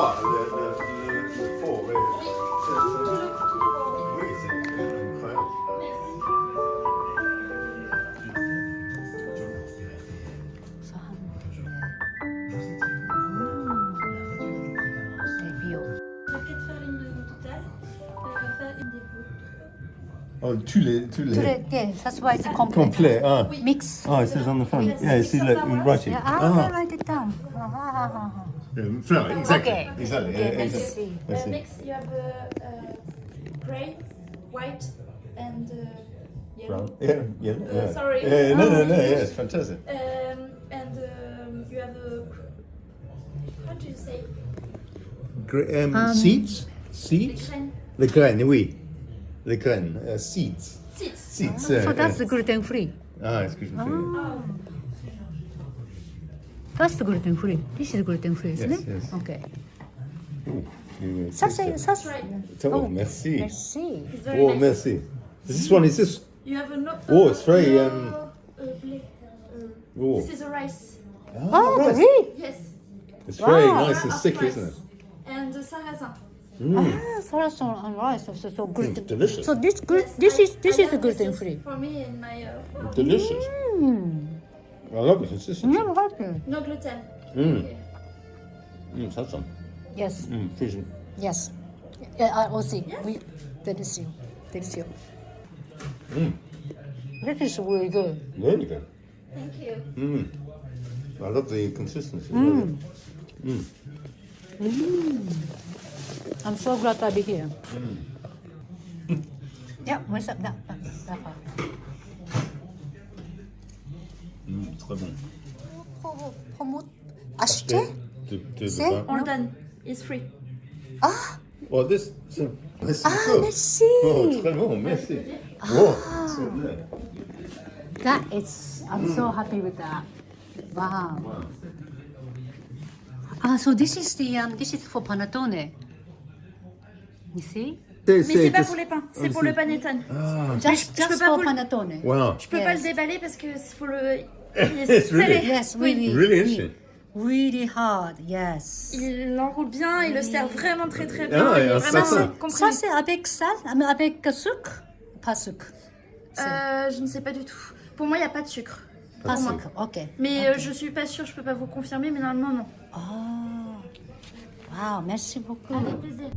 quoi le faux, oui. Oui, c'est incroyable. 그래서 하는데 대비요. Peut-être faire une totale, faire une dépôt. Oh, tu les. 네, that's why it's complete. Complet, ah. Mix. Oh, it says on the front. Yes, Yeah, mix see, of look, flowers. writing. Yeah, Ah, write it down. flower, exactly. Okay. Exactly. Okay, yeah, let's exactly. see. Let's see. Next, you have gray, white, and yellow. Brown. Yeah, yeah. Sorry. Yeah, no, yeah, it's fantastic. And you have how do you say? Seeds? Les Seeds? graines. Les graines, oui. Les graines, seeds. Seeds. Seeds. So that's gluten free. Ah, excuse-me. Oh. That's gluten free. This is gluten free, isn't Yes, it? yes. Okay. Ça, Ça, c'est. Right. Oh, merci. Merci. It's very Oh, nice. merci. This one is this. You have a no. Oh, it's very, Oh. This is a rice. Oh, right. really? Yes. It's very Wow. nice and Of sticky, rice. isn't it? And sarrasin. Ah, sarrasin and rice. So gluten. delicious. So this Yes, this I is love gluten this free. For me and my Delicious. I love the consistency. Never had it. no gluten. Mm. That's some. Yes. Fusion. Yes. Yeah, aussi. Oui. Delicious. Delicious. This is really good. Really good. Thank you. I love the consistency. I'm so glad to be here. Yeah, what's up? That part. Très bon. Pomut. Acheter? C'est? On le donne. It's free. Ah, Oh, this. Merci. ah, beaucoup. merci. Oh, très bon, merci. Oh, so good. That is, I'm so happy with that. Wow. Ah, so this is for panettone. You see? Mais c'est pas pour les pains, c'est pour le panettone. Just peux pas for vous le- panettone. Wow. Je peux pas le déballer parce que faut le. It's really- Yes, really. Really interesting. Really hard, yes. Il l'enroule bien, il le sert vraiment très très bien. Ah, il est et vraiment ça. compris. Ça, c'est avec sel, avec sucre? Pas sucre. Je ne sais pas du tout. Pour moi, il n'y a pas de sucre. Pas Pour moi. sucre, ok. Mais je suis pas sûre, je peux pas vous confirmer, mais normalement non. Oh. Wow, merci beaucoup. Avec plaisir.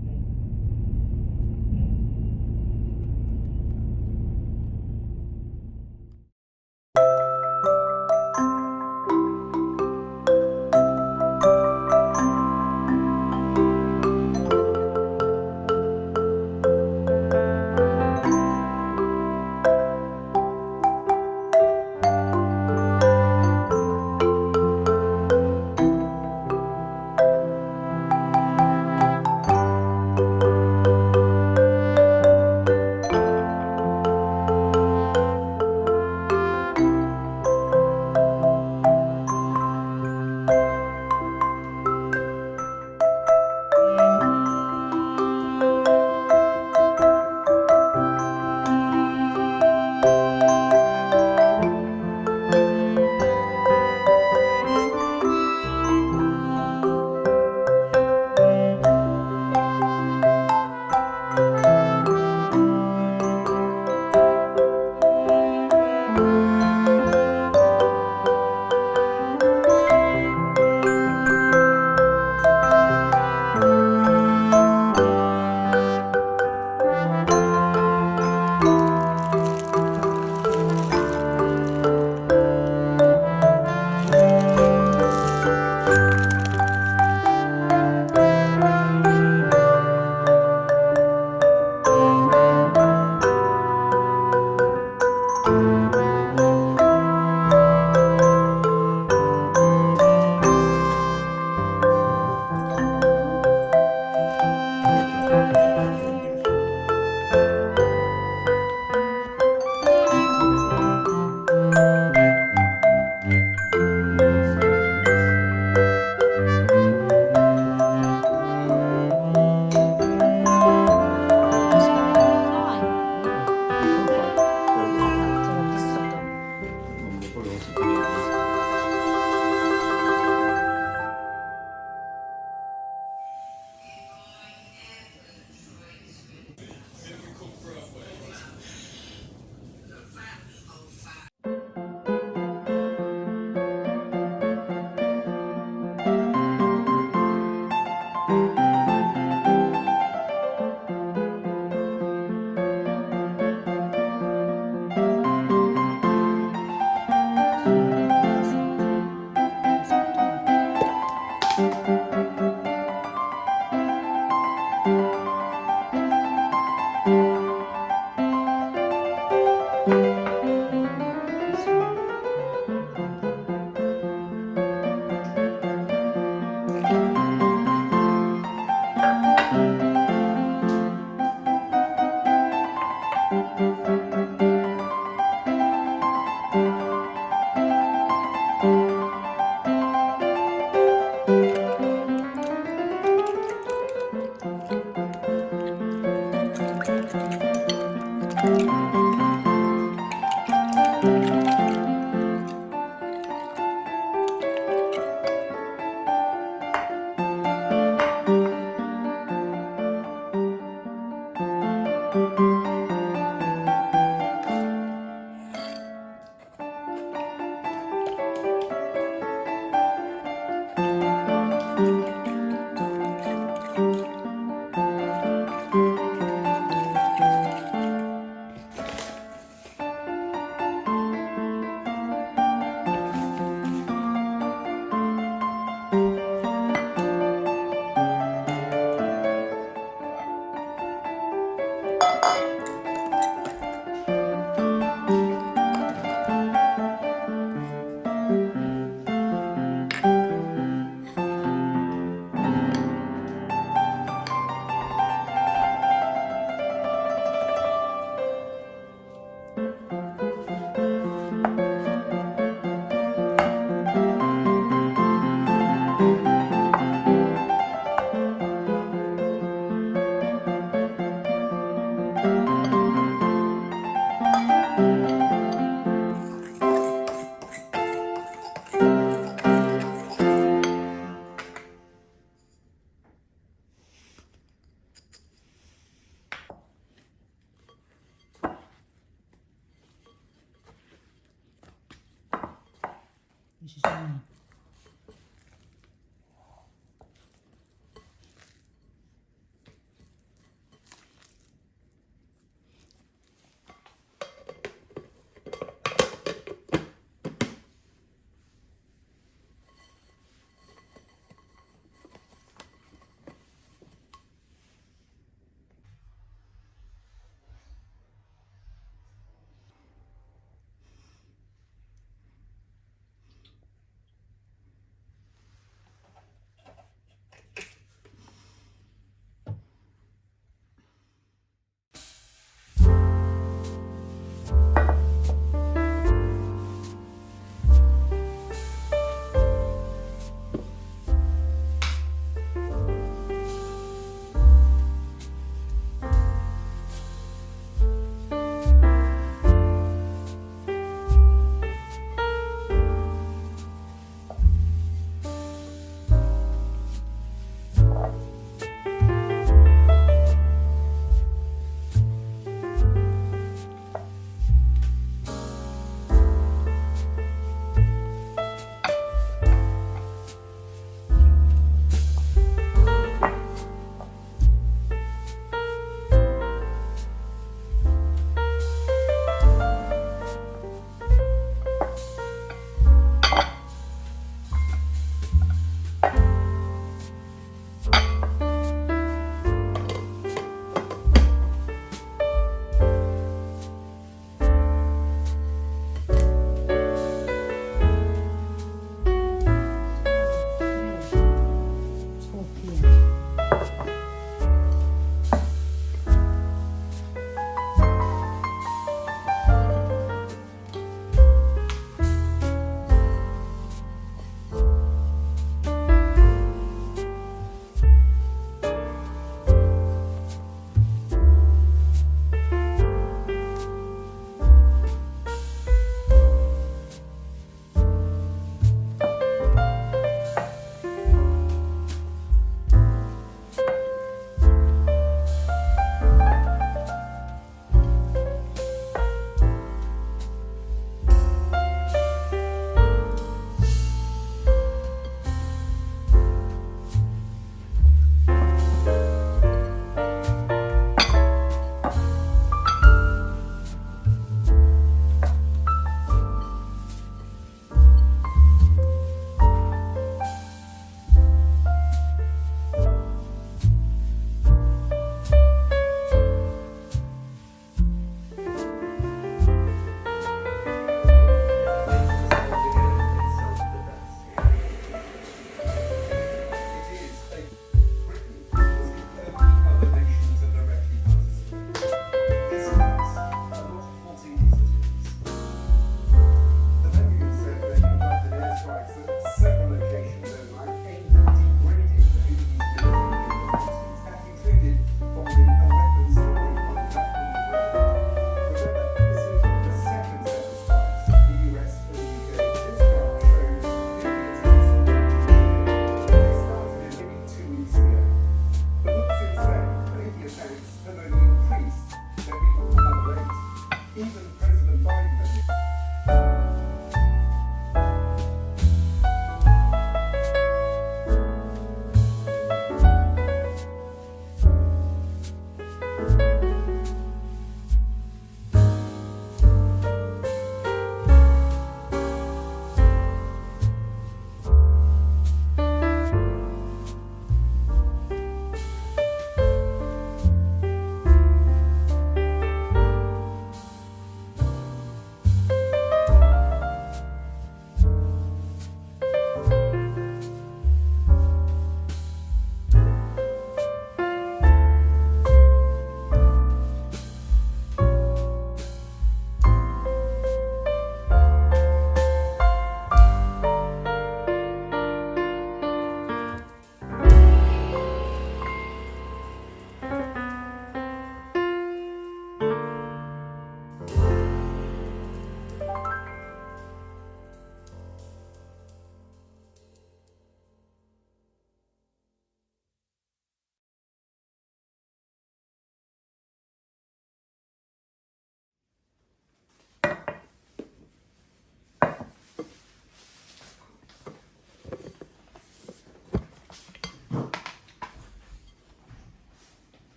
This is mine.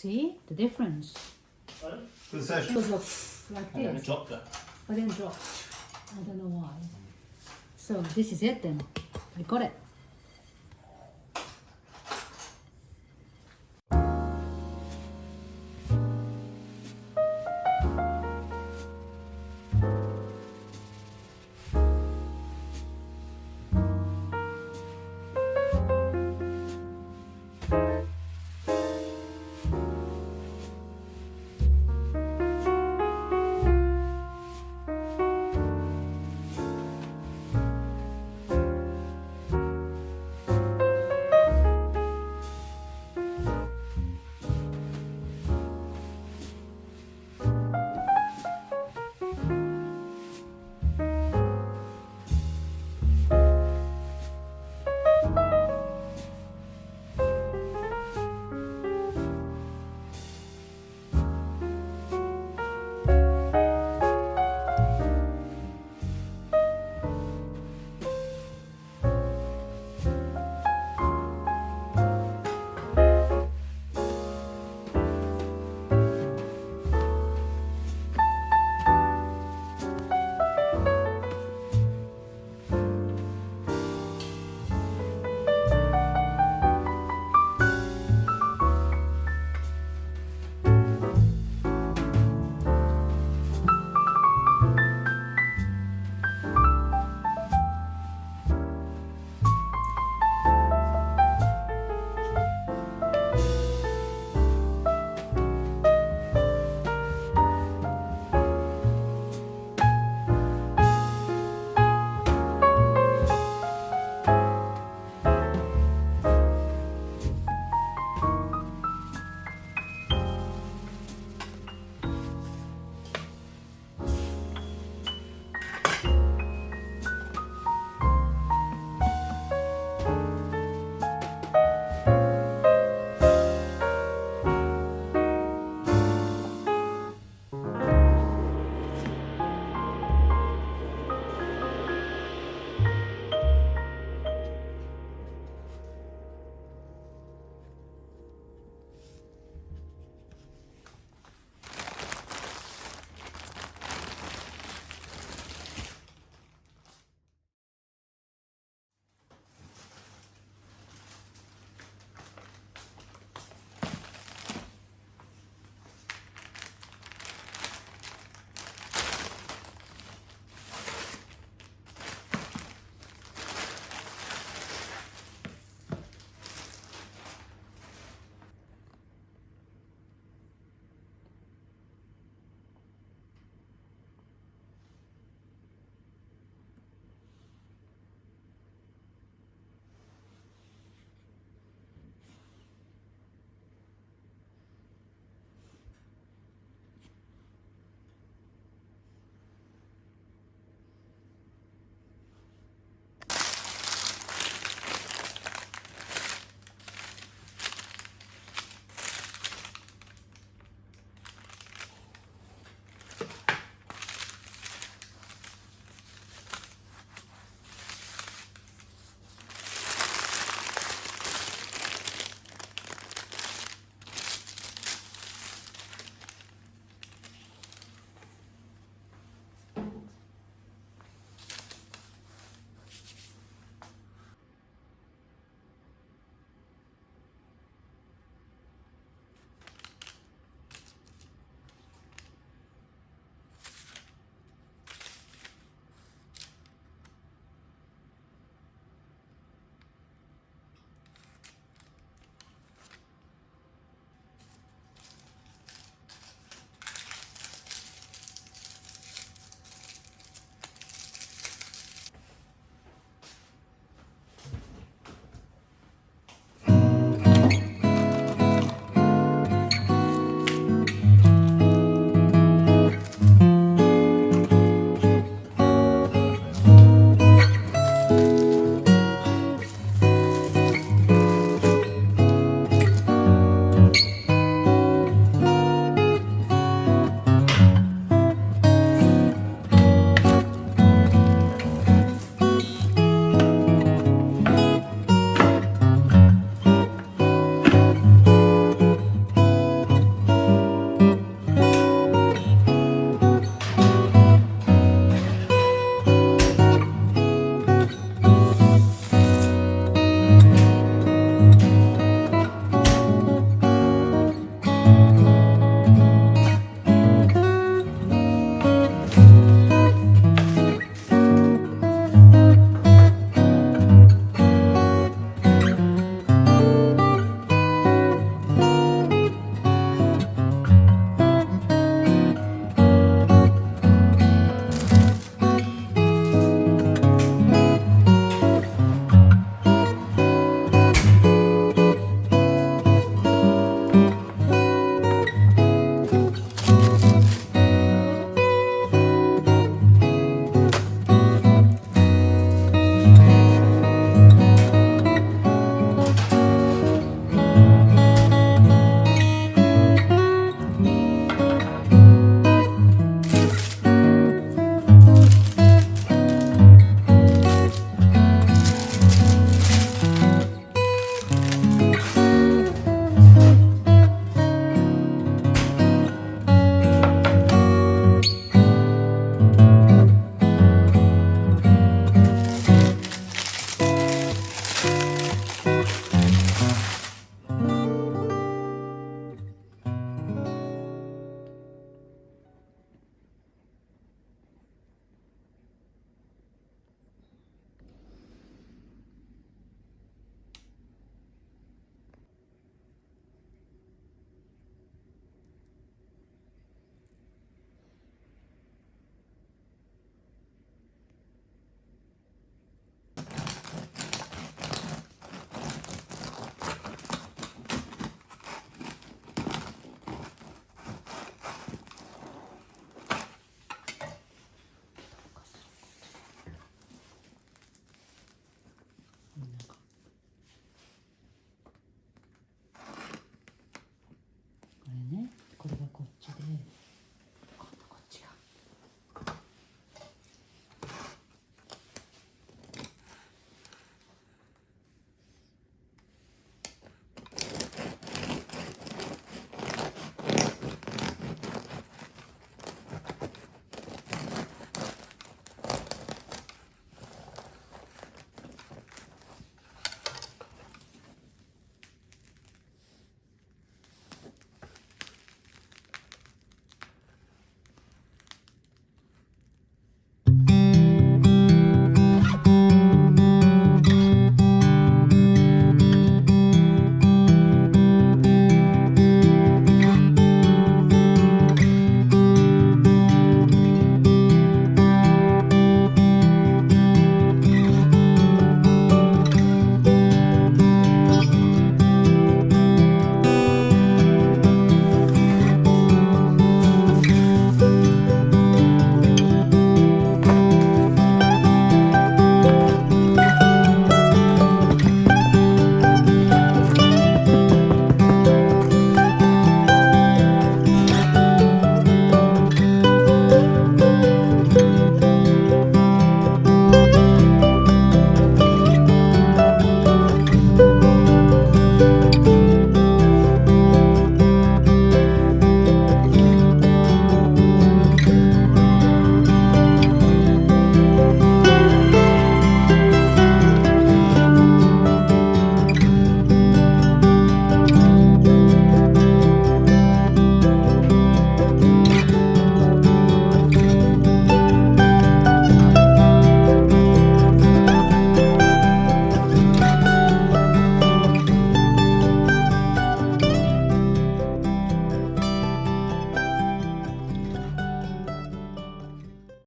See the difference? Good session. It was like this, Dropped it. but then dropped. I don't know why. So this is it then. I got it.